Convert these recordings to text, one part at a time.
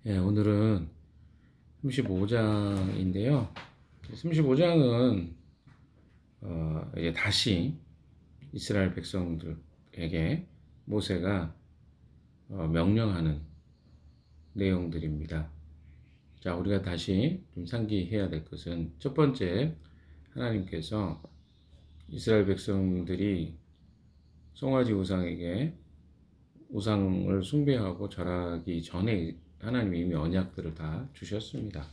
예, 오늘은 35장인데요. 35장은 이제 다시 이스라엘 백성들에게 모세가 명령하는 내용들입니다. 자, 우리가 다시 좀 상기해야 될 것은 첫 번째, 하나님께서 이스라엘 백성들이 송아지 우상에게 우상을 숭배하고 절하기 전에 하나님이 이미 언약들을 다 주셨습니다.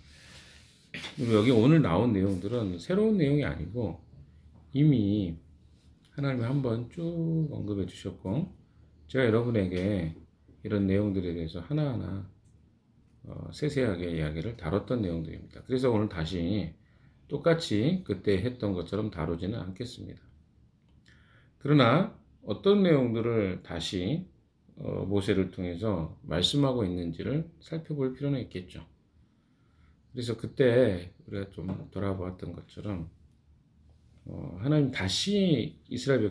그리고 여기 오늘 나온 내용들은 새로운 내용이 아니고 이미 하나님이 한번 쭉 언급해 주셨고, 제가 여러분에게 이런 내용들에 대해서 하나하나 세세하게 이야기를 다뤘던 내용들입니다. 그래서 오늘 다시 똑같이 그때 했던 것처럼 다루지는 않겠습니다. 그러나 어떤 내용들을 다시 모세를 통해서 말씀하고 있는지를 살펴볼 필요는 있겠죠. 그래서 그때 우리가 좀 돌아보았던 것처럼 하나님 다시 이스라엘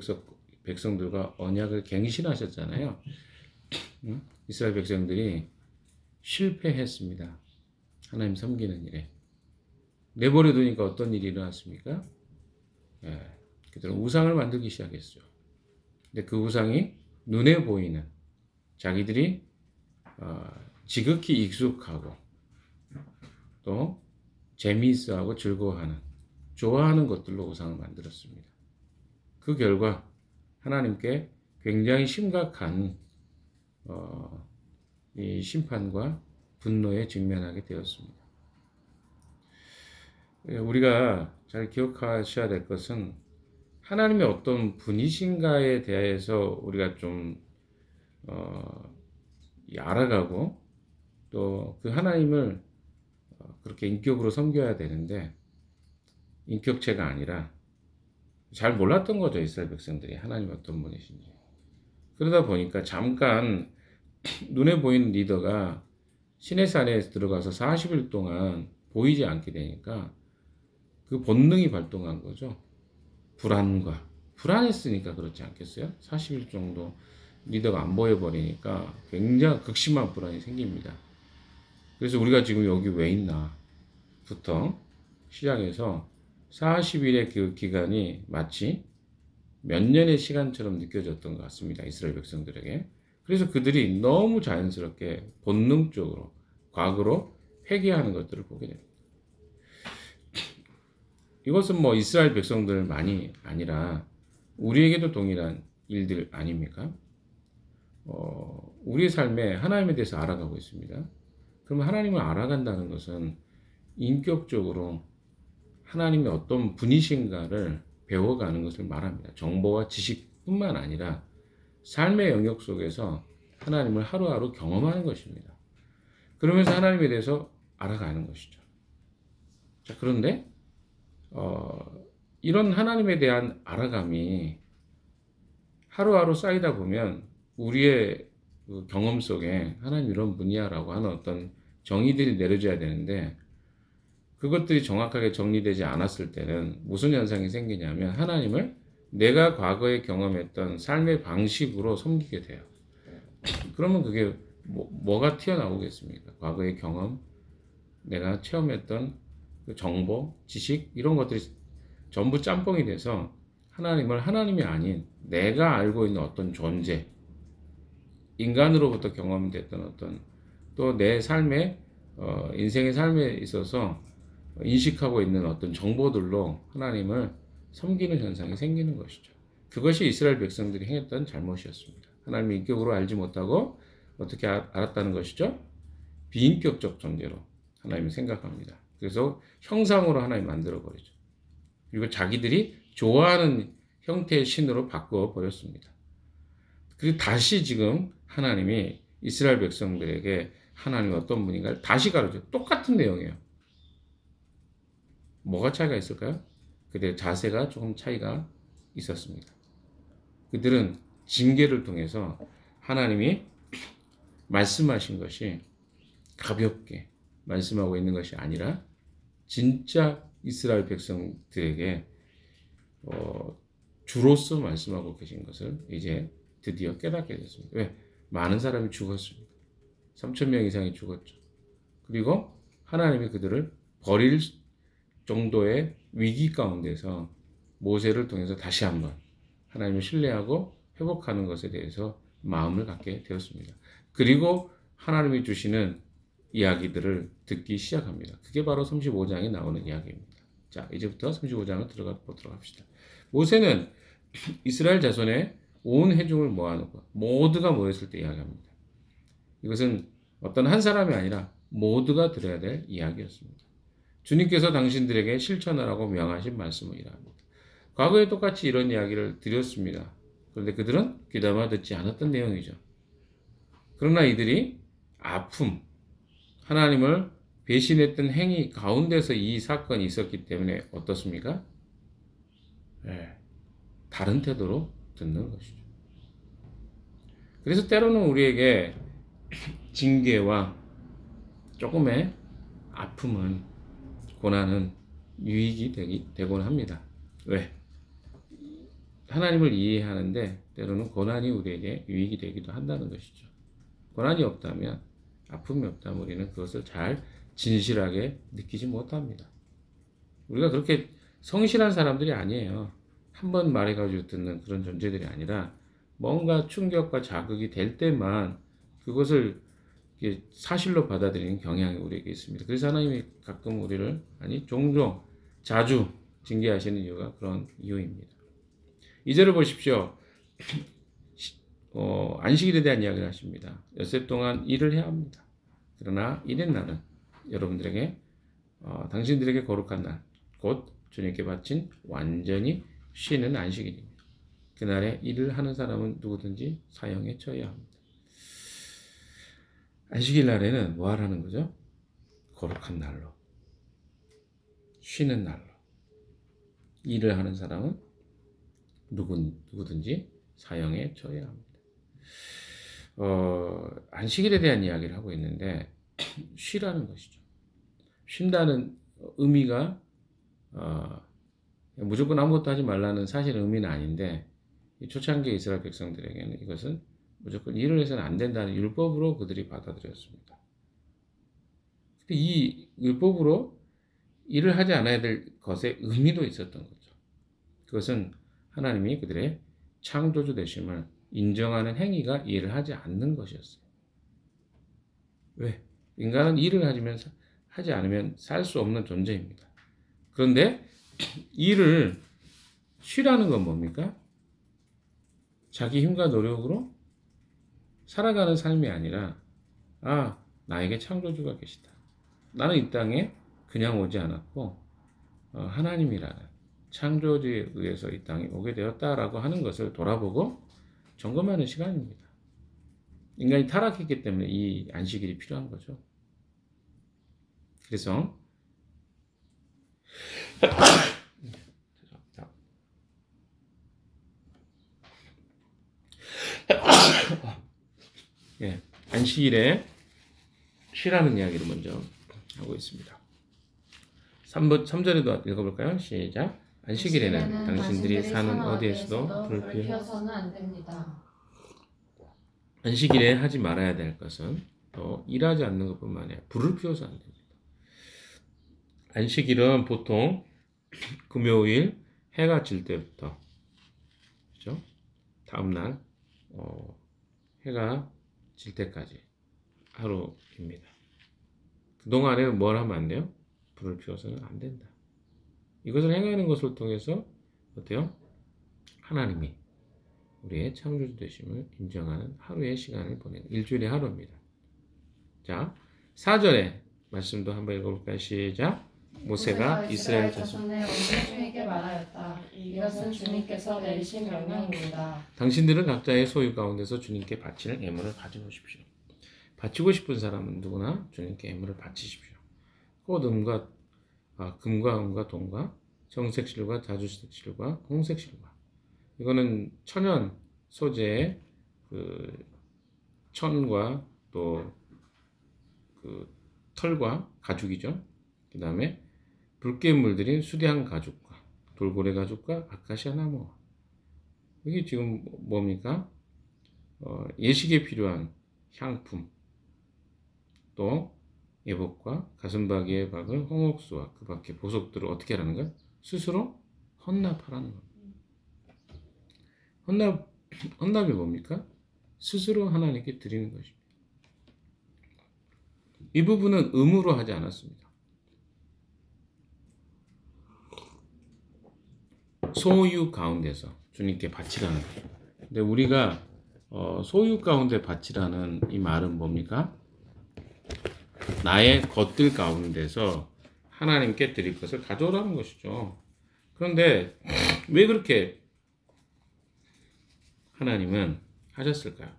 백성들과 언약을 갱신하셨잖아요. 이스라엘 백성들이 실패했습니다. 하나님 섬기는 일에. 내버려 두니까 어떤 일이 일어났습니까? 예, 그들은 우상을 만들기 시작했죠. 근데 그 우상이 눈에 보이는, 자기들이 지극히 익숙하고 또 재미있어하고 즐거워하는, 좋아하는 것들로 우상을 만들었습니다. 그 결과 하나님께 굉장히 심각한 이 심판과 분노에 직면하게 되었습니다. 우리가 잘 기억하셔야 될 것은 하나님이 어떤 분이신가에 대해서 우리가 좀 알아가고 또 그 하나님을 그렇게 인격으로 섬겨야 되는데, 인격체가 아니라 잘 몰랐던 거죠. 이스라엘 백성들이 하나님 어떤 분이신지. 그러다 보니까 잠깐 눈에 보이는 리더가 시내산에 들어가서 40일 동안 보이지 않게 되니까 그 본능이 발동한 거죠. 불안했으니까 그렇지 않겠어요? 40일 정도 리더가 안 보여버리니까 굉장히 극심한 불안이 생깁니다. 그래서 우리가 지금 여기 왜 있나 부터 시작해서 40일의 그 기간이 마치 몇 년의 시간처럼 느껴졌던 것 같습니다. 이스라엘 백성들에게. 그래서 그들이 너무 자연스럽게 본능적으로 과거로 회귀하는 것들을 보게 됩니다. 이것은 뭐 이스라엘 백성들만이 아니라 우리에게도 동일한 일들 아닙니까? 우리의 삶에 하나님에 대해서 알아가고 있습니다. 그러면 하나님을 알아간다는 것은 인격적으로 하나님의 어떤 분이신가를 배워가는 것을 말합니다. 정보와 지식뿐만 아니라 삶의 영역 속에서 하나님을 하루하루 경험하는 것입니다. 그러면서 하나님에 대해서 알아가는 것이죠. 자, 그런데 이런 하나님에 대한 알아감이 하루하루 쌓이다 보면 우리의 그 경험 속에 하나님 이런 분이야 라고 하는 어떤 정의들이 내려져야 되는데, 그것들이 정확하게 정리되지 않았을 때는 무슨 현상이 생기냐면 하나님을 내가 과거에 경험했던 삶의 방식으로 섬기게 돼요. 그러면 그게 뭐가 튀어나오겠습니까? 과거의 경험, 내가 체험했던 그 정보, 지식 이런 것들이 전부 짬뽕이 돼서 하나님을 하나님이 아닌 내가 알고 있는 어떤 존재, 인간으로부터 경험됐던 어떤 또 내 삶의 인생의 삶에 있어서 인식하고 있는 어떤 정보들로 하나님을 섬기는 현상이 생기는 것이죠. 그것이 이스라엘 백성들이 행했던 잘못이었습니다. 하나님을 인격으로 알지 못하고 어떻게 알았다는 것이죠? 비인격적 존재로 하나님을 생각합니다. 그래서 형상으로 하나님 만들어버리죠. 그리고 자기들이 좋아하는 형태의 신으로 바꿔버렸습니다. 그리고 다시 지금 하나님이 이스라엘 백성들에게 하나님이 어떤 분인가를 다시 가르쳐요. 똑같은 내용이에요. 뭐가 차이가 있을까요? 그들의 자세가 조금 차이가 있었습니다. 그들은 징계를 통해서 하나님이 말씀하신 것이 가볍게 말씀하고 있는 것이 아니라 진짜 이스라엘 백성들에게 주로서 말씀하고 계신 것을 이제 드디어 깨닫게 됐습니다. 왜? 많은 사람이 죽었습니다. 3,000명 이상이 죽었죠. 그리고 하나님이 그들을 버릴 정도의 위기 가운데서 모세를 통해서 다시 한번 하나님을 신뢰하고 회복하는 것에 대해서 마음을 갖게 되었습니다. 그리고 하나님이 주시는 이야기들을 듣기 시작합니다. 그게 바로 35장에 나오는 이야기입니다. 자, 이제부터 35장을 들어가 보도록 합시다. 모세는 이스라엘 자손의 온 회중을 모아놓고 모두가 모였을 때 이야기합니다. 이것은 어떤 한 사람이 아니라 모두가 들어야 될 이야기였습니다. 주님께서 당신들에게 실천하라고 명하신 말씀을 이라합니다. 과거에 똑같이 이런 이야기를 드렸습니다. 그런데 그들은 귀담아 듣지 않았던 내용이죠. 그러나 이들이 아픔, 하나님을 배신했던 행위 가운데서 이 사건이 있었기 때문에 어떻습니까? 다른 태도로 듣는 것이죠. 그래서 때로는 우리에게 징계와 조금의 아픔은, 고난은 유익이 되곤 합니다. 왜? 하나님을 이해하는데 때로는 고난이 우리에게 유익이 되기도 한다는 것이죠. 고난이 없다면, 아픔이 없다면 우리는 그것을 잘 진실하게 느끼지 못합니다. 우리가 그렇게 성실한 사람들이 아니에요. 한 번 말해가지고 듣는 그런 존재들이 아니라 뭔가 충격과 자극이 될 때만 그것을 사실로 받아들이는 경향이 우리에게 있습니다. 그래서 하나님이 가끔 우리를, 종종, 자주 징계하시는 이유가 그런 이유입니다. 2절을 보십시오. 안식일에 대한 이야기를 하십니다. 엿새 동안 일을 해야 합니다. 그러나 이른 날은 여러분들에게 당신들에게 거룩한 날, 곧 주님께 바친 완전히 쉬는 안식일입니다. 그날에 일을 하는 사람은 누구든지 사형에 처해야 합니다. 안식일 날에는 뭐 하라는 거죠? 거룩한 날로, 쉬는 날로. 일을 하는 사람은 누구든지 사형에 처해야 합니다. 안식일에 대한 이야기를 하고 있는데 쉬라는 것이죠. 쉰다는 의미가 무조건 아무것도 하지 말라는 사실은 의미는 아닌데, 초창기 이스라엘 백성들에게는 이것은 무조건 일을 해서는 안 된다는 율법으로 그들이 받아들였습니다. 근데 이 율법으로 일을 하지 않아야 될 것의 의미도 있었던 거죠. 그것은 하나님이 그들의 창조주 되심을 인정하는 행위가 일을 하지 않는 것이었어요. 왜? 인간은 일을 하지 않으면 살 수 없는 존재입니다. 그런데 일을 쉬라는 건 뭡니까? 자기 힘과 노력으로 살아가는 삶이 아니라, 나에게 창조주가 계시다. 나는 이 땅에 그냥 오지 않았고 하나님이라는 창조주에 의해서 이 땅에 오게 되었다라고 하는 것을 돌아보고 점검하는 시간입니다. 인간이 타락했기 때문에 이 안식일이 필요한 거죠. 그래서 안식일에 쉬라는 이야기를 먼저 하고 있습니다. 3절에도 읽어볼까요? 시작. 안식일에는 당신들이 사는 어디에서도 불을 피워서는 안 됩니다. 안식일에 하지 말아야 될 것은 또 일하지 않는 것뿐만 아니라 불을 피워서 안 됩니다. 안식일은 보통 금요일 해가 질 때부터, 그렇죠? 다음날 해가 질 때까지 하루입니다. 그동안에는 뭘 하면 안 돼요? 불을 피워서는 안 된다. 이것을 행하는 것을 통해서 어때요? 하나님이 우리의 창조주 되심을 인정하는 하루의 시간을 보내는 일주일의 하루입니다. 자, 4절의 말씀도 한번 읽어볼까요? 시작. 모세가 이스라엘 자손의 온 회중에게 말하였다. 이것은 주님께서 내리신 명령입니다. 당신들은 각자의 소유 가운데서 주님께 바치는 예물을 가지고 오십시오. 바치고 싶은 사람은 누구나 주님께 예물을 바치십시오. 금과 은과 동과 정색실과 자주색실과 홍색실과, 이거는 천연 소재의 천과 또 털과 가죽이죠. 그 다음에 붉게 물들인 수대한 가죽과 돌고래 가죽과 아카시아 나무. 이게 지금 뭡니까? 예식에 필요한 향품, 또 예복과 가슴바귀에 박을 홍옥수와 그 밖에 보석들을 어떻게 하라는 거야? 스스로 헌납하라는 거야. 헌납이 뭡니까? 스스로 하나님께 드리는 것입니다. 이 부분은 의무로 하지 않았습니다. 소유 가운데서 주님께 바치라는 거예요. 근데 우리가 소유 가운데 바치라는 이 말은 뭡니까? 나의 것들 가운데서 하나님께 드릴 것을 가져오라는 것이죠. 그런데 왜 그렇게 하나님은 하셨을까요?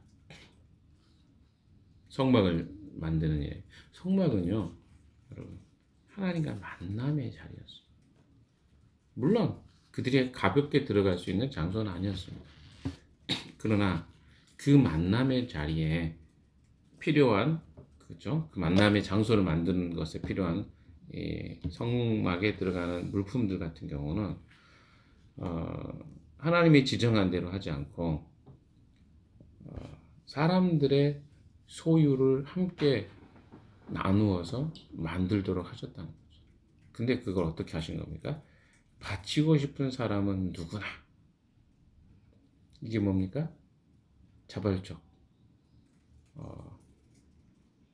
성막을 만드는 일. 성막은요, 여러분, 하나님과 만남의 자리였어요. 물론 그들이 가볍게 들어갈 수 있는 장소는 아니었습니다. 그러나 그 만남의 자리에 필요한, 그죠? 그 만남의 장소를 만드는 것에 필요한 성막에 들어가는 물품들 같은 경우는 하나님이 지정한 대로 하지 않고 사람들의 소유를 함께 나누어서 만들도록 하셨다는 거죠. 근데 그걸 어떻게 하신 겁니까? 바치고 싶은 사람은 누구나. 이게 뭡니까? 자발적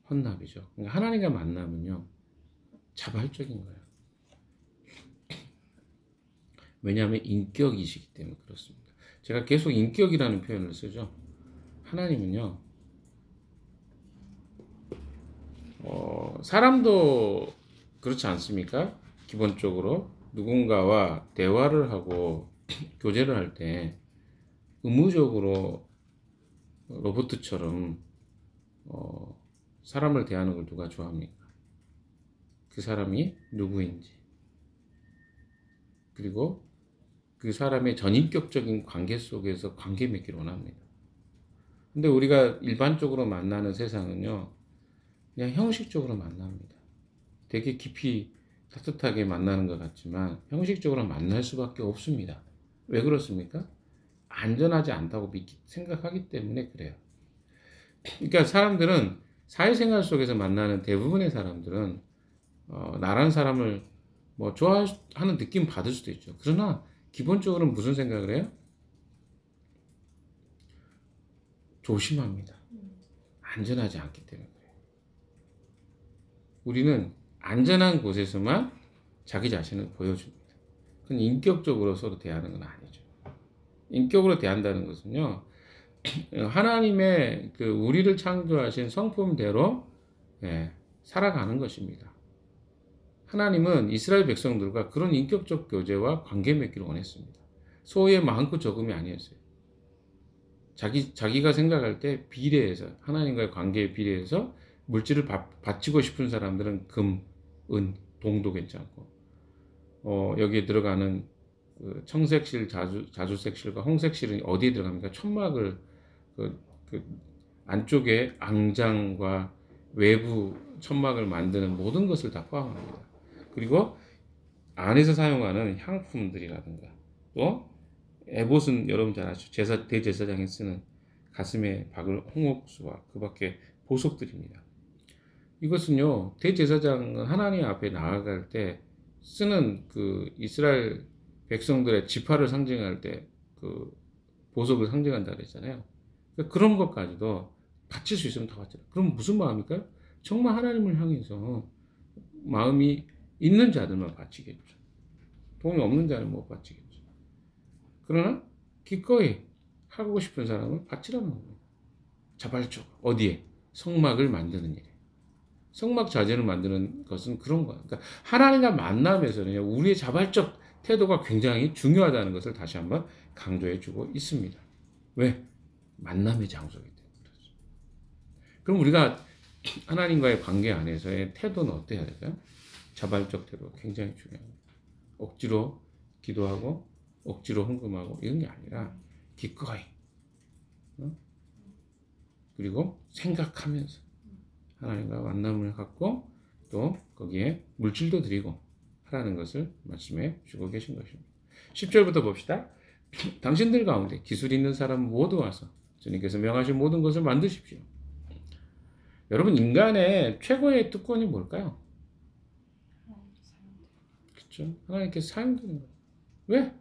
헌납이죠. 그러니까 하나님과 만나면요, 자발적인 거예요. 왜냐하면 인격이시기 때문에 그렇습니다. 제가 계속 인격이라는 표현을 쓰죠. 하나님은요, 사람도 그렇지 않습니까? 기본적으로 누군가와 대화를 하고 교제를 할 때 의무적으로 로봇처럼 사람을 대하는 걸 누가 좋아합니까? 그 사람이 누구인지, 그리고 그 사람의 전인격적인 관계 속에서 관계 맺기를 원합니다. 근데 우리가 일반적으로 만나는 세상은요, 그냥 형식적으로 만납니다. 되게 깊이 따뜻하게 만나는 것 같지만 형식적으로 만날 수밖에 없습니다. 왜 그렇습니까? 안전하지 않다고 생각하기 때문에 그래요. 그러니까 사람들은 사회생활 속에서 만나는 대부분의 사람들은 나라는 사람을 뭐 좋아하는 느낌 받을 수도 있죠. 그러나 기본적으로는 무슨 생각을 해요? 조심합니다. 안전하지 않기 때문에 그래요. 우리는 안전한 곳에서만 자기 자신을 보여줍니다. 그건 인격적으로 서로 대하는 건 아니죠. 인격으로 대한다는 것은요, 하나님의 그 우리를 창조하신 성품대로 살아가는 것입니다. 하나님은 이스라엘 백성들과 그런 인격적 교제와 관계 맺기를 원했습니다. 소유의 많고 적음이 아니었어요. 자기가 생각할 때 비례해서, 하나님과의 관계에 비례해서 물질을 바치고 싶은 사람들은 금, 은, 동도 괜찮고, 여기에 들어가는 그 청색실, 자주색실과 홍색실은 어디에 들어갑니까? 천막을 그 안쪽에 앙장과 외부 천막을 만드는 모든 것을 다 포함합니다. 그리고 안에서 사용하는 향품들이라든가, 또 에봇은 여러분 잘 아시죠? 대제사장이 쓰는 가슴에 박을 홍옥수와 그 밖에 보석들입니다. 이것은요, 대제사장은 하나님 앞에 나아갈 때 쓰는 그 이스라엘 백성들의 지파를 상징할 때 그 보석을 상징한다 그랬잖아요. 그러니까 그런 것까지도 바칠 수 있으면 다 바쳐라. 그럼 무슨 마음일까요? 정말 하나님을 향해서 마음이 있는 자들만 바치겠죠. 돈이 없는 자는 못 바치겠죠. 그러나 기꺼이 하고 싶은 사람은 바치라는 겁니다. 자발적. 어디에? 성막을 만드는 일에. 성막 자재를 만드는 것은 그런 거야. 그러니까 하나님과 만남에서는 우리의 자발적 태도가 굉장히 중요하다는 것을 다시 한번 강조해 주고 있습니다. 왜? 만남의 장소이기 때문에 그렇죠. 그럼 우리가 하나님과의 관계 안에서의 태도는 어때야 될까요? 자발적 태도 굉장히 중요합니다. 억지로 기도하고 억지로 헌금하고 이런 게 아니라 기꺼이, 그리고 생각하면서 하나님과 만남을 갖고 또 거기에 물질도 드리고 하라는 것을 말씀해 주고 계신 것입니다. 10절부터 봅시다. 당신들 가운데 기술 있는 사람 모두 와서 주님께서 명하신 모든 것을 만드십시오. 여러분, 인간의 최고의 특권이 뭘까요? 그렇죠? 하나님께 사용되는 거예요. 왜?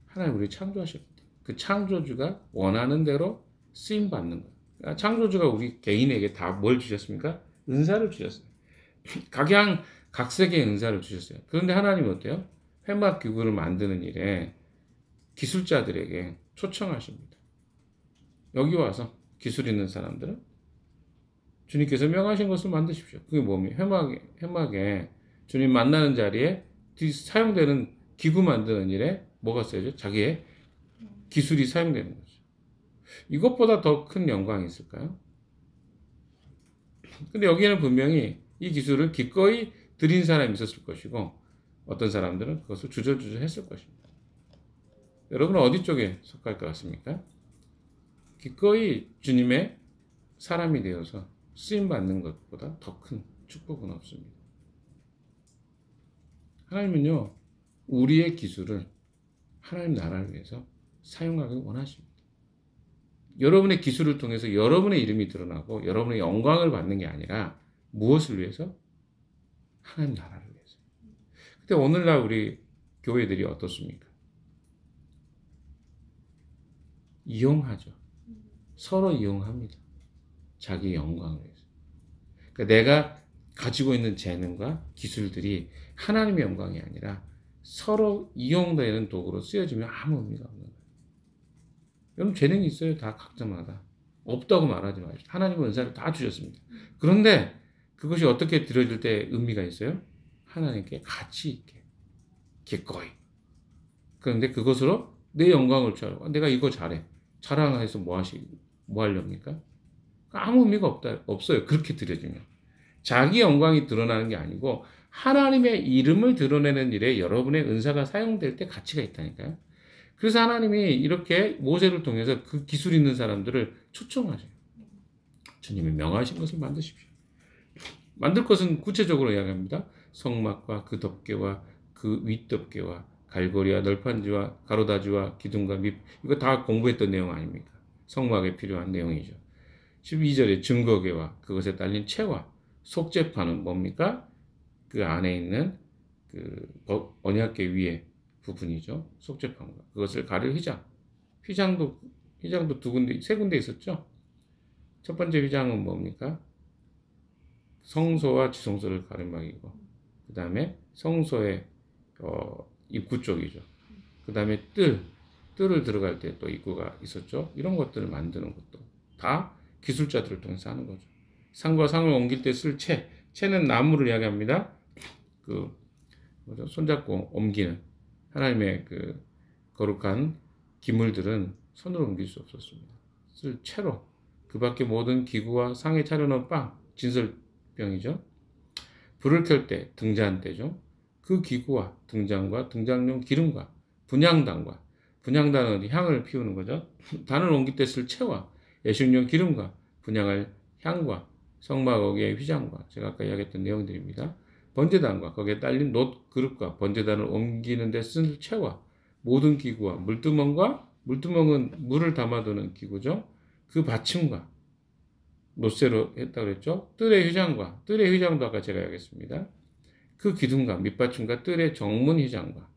하나님 우리 창조하셨기 때문에. 그 창조주가 원하는 대로 쓰임 받는 거예요. 그러니까 창조주가 우리 개인에게 다 뭘 주셨습니까? 은사를 주셨어요. 각양각색의 은사를 주셨어요. 그런데 하나님은 어때요? 회막 기구를 만드는 일에 기술자들에게 초청하십니다. 여기 와서 기술 있는 사람들은 주님께서 명하신 것을 만드십시오. 그게 뭡니까? 회막에 주님 만나는 자리에 사용되는 기구 만드는 일에 뭐가 쓰여져? 자기의 기술이 사용되는 거죠. 이것보다 더 큰 영광이 있을까요? 근데 여기에는 분명히 이 기술을 기꺼이 드린 사람이 있었을 것이고 어떤 사람들은 그것을 주저주저 했을 것입니다. 여러분은 어디 쪽에 속할 것 같습니까? 기꺼이 주님의 사람이 되어서 쓰임받는 것보다 더 큰 축복은 없습니다. 하나님은요, 우리의 기술을 하나님 나라를 위해서 사용하길 원하십니다. 여러분의 기술을 통해서 여러분의 이름이 드러나고 여러분의 영광을 받는 게 아니라 무엇을 위해서? 하나님 나라를 위해서. 근데 오늘날 우리 교회들이 어떻습니까? 이용하죠. 서로 이용합니다. 자기 영광을 위해서. 그러니까 내가 가지고 있는 재능과 기술들이 하나님의 영광이 아니라 서로 이용되는 도구로 쓰여지면 아무 의미가 없는 거예요. 여러분 재능이 있어요. 다 각자마다. 없다고 말하지 마십시오. 하나님은 은사를 다 주셨습니다. 그런데 그것이 어떻게 드려질 때 의미가 있어요? 하나님께 가치 있게 기꺼이. 그런데 그것으로 내 영광을 취하고 내가 이거 잘해. 자랑해서 뭐 하렵니까? 아무 의미가 없어요. 그렇게 드려지면. 자기 영광이 드러나는 게 아니고 하나님의 이름을 드러내는 일에 여러분의 은사가 사용될 때 가치가 있다니까요. 그래서 하나님이 이렇게 모세를 통해서 그 기술 있는 사람들을 초청하세요. 주님이 명하신 것을 만드십시오. 만들 것은 구체적으로 이야기합니다. 성막과 그 덮개와 그 윗덮개와 갈고리와 널판지와 가로다지와 기둥과 밑, 이거 다 공부했던 내용 아닙니까? 성막에 필요한 내용이죠. 12절에 증거궤와 그것에 딸린 채와 속죄판은 뭡니까? 그 안에 있는 그 언약궤 위에 부분이죠. 속죄판과 그것을 가릴 휘장. 휘장도 세 군데 있었죠. 첫 번째 휘장은 뭡니까? 성소와 지성소를 가림막이고, 그 다음에 성소의 입구 쪽이죠. 그 다음에 뜰을 들어갈 때 또 입구가 있었죠. 이런 것들을 만드는 것도 다 기술자들을 통해서 하는 거죠. 상과 상을 옮길 때 쓸 채는 나무를 이야기합니다. 손잡고 옮기는 하나님의 그 거룩한 기물들은 손으로 옮길 수 없었습니다. 쓸 채로 그 밖에 모든 기구와 상에 차려놓은 진설병이죠. 불을 켤 때 등잔대죠. 그 기구와 등잔과 등잔용 기름과 분향단은 향을 피우는 거죠. 단을 옮길 때 쓸 채와 예식용 기름과 분향할 향과 성막의 휘장과 제가 아까 이야기했던 내용들입니다. 번제단과 거기에 딸린 놋 그릇과 번제단을 옮기는 데 쓴 채와 모든 기구와 물두멍은 물을 담아두는 기구죠. 그 받침과 놋쇠로 했다고 그랬죠. 뜰의 휘장도 아까 제가 이야기했습니다. 그 기둥과 밑받침과 뜰의 정문 휘장과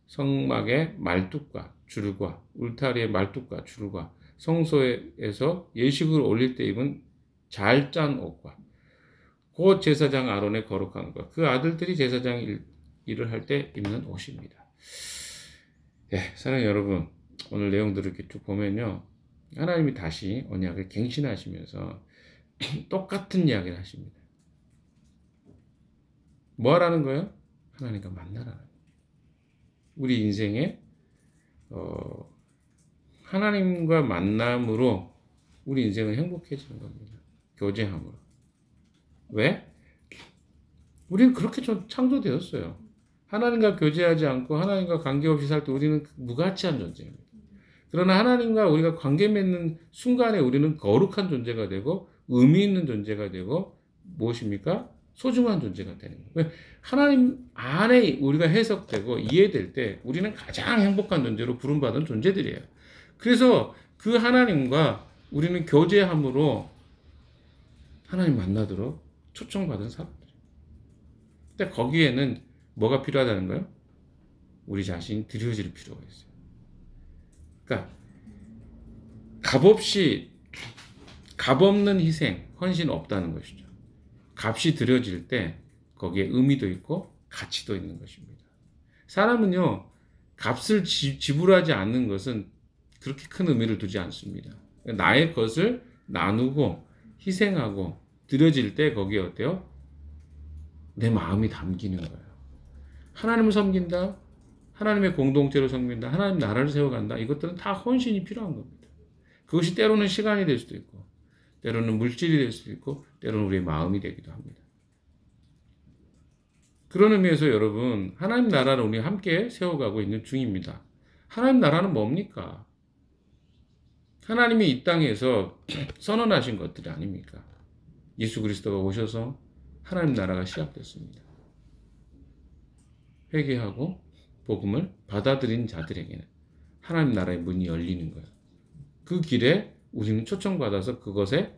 성막의 말뚝과 줄과 울타리의 말뚝과 줄과 성소에서 예식을 올릴 때 입은 잘 짠 옷과 곧 제사장 아론의 거룩한 것, 그 아들들이 제사장 일을 할 때 입는 옷입니다. 네, 사랑하는 여러분, 오늘 내용들을 이렇게 쭉 보면요, 하나님이 다시 언약을 갱신하시면서 똑같은 이야기를 하십니다. 뭐 하라는 거예요? 하나님과 만나라는 거예요. 우리 인생에 하나님과 만남으로 우리 인생은 행복해지는 겁니다. 교제함으로. 왜? 우리는 그렇게 창조되었어요. 하나님과 교제하지 않고 하나님과 관계없이 살 때 우리는 무가치한 존재입니다. 그러나 하나님과 우리가 관계 맺는 순간에 우리는 거룩한 존재가 되고 의미 있는 존재가 되고 무엇입니까? 소중한 존재가 되는 거예요. 왜? 하나님 안에 우리가 해석되고 이해될 때 우리는 가장 행복한 존재로 부름받은 존재들이에요. 그래서 그 하나님과 우리는 교제함으로 하나님 만나도록 초청받은 사람들. 근데 거기에는 뭐가 필요하다는 거예요? 우리 자신이 드려질 필요가 있어요. 그러니까 값없는 희생, 헌신 없다는 것이죠. 값이 드려질 때 거기에 의미도 있고 가치도 있는 것입니다. 사람은요, 값을 지불하지 않는 것은 그렇게 큰 의미를 두지 않습니다. 나의 것을 나누고 희생하고 드려질 때 거기에 어때요? 내 마음이 담기는 거예요. 하나님을 섬긴다, 하나님의 공동체로 섬긴다, 하나님 나라를 세워간다. 이것들은 다 헌신이 필요한 겁니다. 그것이 때로는 시간이 될 수도 있고, 때로는 물질이 될 수도 있고, 때로는 우리의 마음이 되기도 합니다. 그런 의미에서 여러분, 하나님 나라를 우리 함께 세워가고 있는 중입니다. 하나님 나라는 뭡니까? 하나님이 이 땅에서 선언하신 것들이 아닙니까? 예수 그리스도가 오셔서 하나님 나라가 시작됐습니다. 회개하고 복음을 받아들인 자들에게는 하나님 나라의 문이 열리는 거예요. 그 길에 우리는 초청받아서 그것에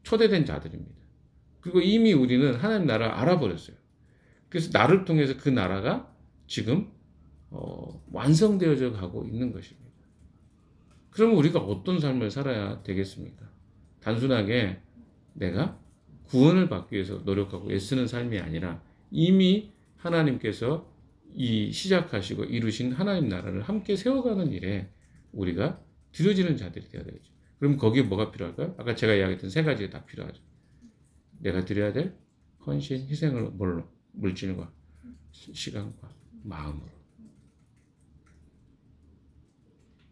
초대된 자들입니다. 그리고 이미 우리는 하나님 나라를 알아버렸어요. 그래서 나를 통해서 그 나라가 지금 완성되어져 가고 있는 것입니다. 그러면 우리가 어떤 삶을 살아야 되겠습니까? 단순하게 내가 구원을 받기 위해서 노력하고 애쓰는 삶이 아니라 이미 하나님께서 이 시작하시고 이루신 하나님 나라를 함께 세워가는 일에 우리가 드려지는 자들이 되어야 되겠죠. 그럼 거기에 뭐가 필요할까요? 아까 제가 이야기했던 세 가지가 다 필요하죠. 내가 드려야 될 헌신, 희생을 뭘로? 물질과 시간과 마음으로.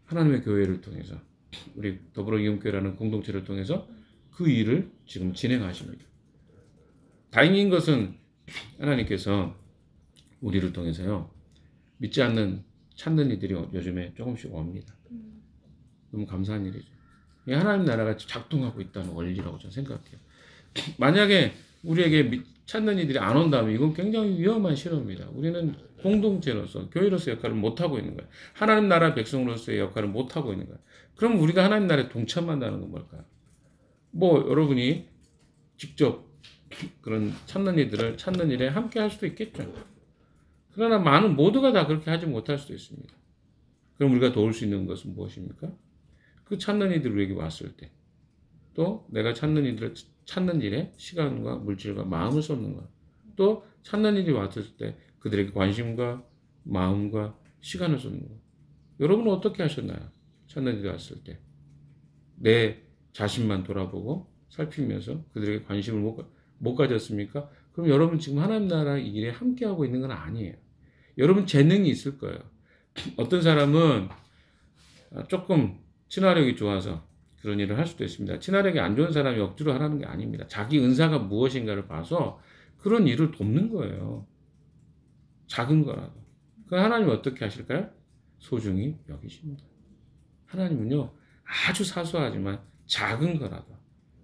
하나님의 교회를 통해서 우리 더불어이음교회라는 공동체를 통해서 그 일을 지금 진행하십니다. 다행인 것은 하나님께서 우리를 통해서요, 믿지 않는 찾는 이들이 요즘에 조금씩 옵니다. 너무 감사한 일이죠. 이 하나님 나라가 작동하고 있다는 원리라고 저는 생각해요. 만약에 우리에게 찾는 이들이 안 온다면 이건 굉장히 위험한 실험입니다. 우리는 공동체로서, 교회로서 역할을 못하고 있는 거예요. 하나님 나라 백성으로서의 역할을 못하고 있는 거예요. 그럼 우리가 하나님 나라에 동참한다는 건 뭘까요? 뭐 여러분이 직접 그런 찾는 이들을 찾는 일에 함께 할 수도 있겠죠. 그러나 많은 모두가 다 그렇게 하지 못할 수도 있습니다. 그럼 우리가 도울 수 있는 것은 무엇입니까? 그 찾는 이들이 우리에게 왔을 때, 또 내가 찾는 이들을 찾는 일에 시간과 물질과 마음을 쏟는 것, 또 찾는 일이 왔을 때 그들에게 관심과 마음과 시간을 쏟는 것. 여러분은 어떻게 하셨나요? 찾는 일이 왔을 때 내 자신만 돌아보고 살피면서 그들에게 관심을 못 가졌습니까? 그럼 여러분 지금 하나님 나라 이 일에 함께하고 있는 건 아니에요. 여러분 재능이 있을 거예요. 어떤 사람은 조금 친화력이 좋아서 그런 일을 할 수도 있습니다. 친화력이 안 좋은 사람이 억지로 하라는 게 아닙니다. 자기 은사가 무엇인가를 봐서 그런 일을 돕는 거예요. 작은 거라도. 그 하나님은 어떻게 하실까요? 소중히 여기십니다. 하나님은요, 아주 사소하지만 작은 거라도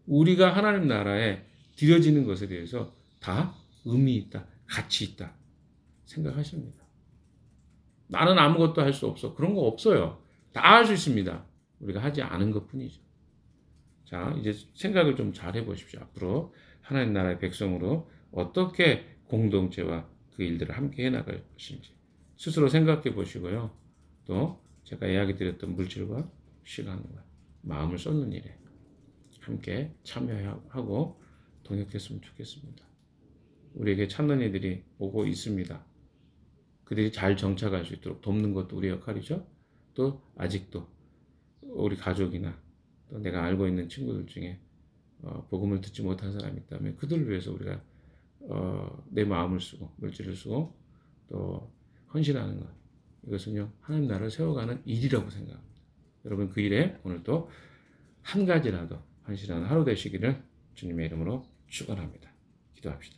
우리가 하나님 나라에 드려지는 것에 대해서 다 의미 있다, 가치 있다 생각하십니다. 나는 아무것도 할 수 없어. 그런 거 없어요. 다 할 수 있습니다. 우리가 하지 않은 것 뿐이죠. 자, 이제 생각을 좀 잘 해보십시오. 앞으로 하나님 나라의 백성으로 어떻게 공동체와 그 일들을 함께 해나갈 것인지 스스로 생각해 보시고요. 또 제가 이야기 드렸던 물질과 시간과 마음을 쏟는 일에 함께 참여하고 동역했으면 좋겠습니다. 우리에게 찾는 이들이 오고 있습니다. 그들이 잘 정착할 수 있도록 돕는 것도 우리의 역할이죠. 또 아직도 우리 가족이나 또 내가 알고 있는 친구들 중에 복음을 듣지 못한 사람이 있다면 그들을 위해서 우리가 내 마음을 쓰고 물질을 쓰고 또 헌신하는 것, 이것은요 하나님 나라를 세워가는 일이라고 생각합니다. 여러분 그 일에 오늘도 한 가지라도 헌신하는 하루 되시기를 주님의 이름으로 축원합니다. 기도합시다.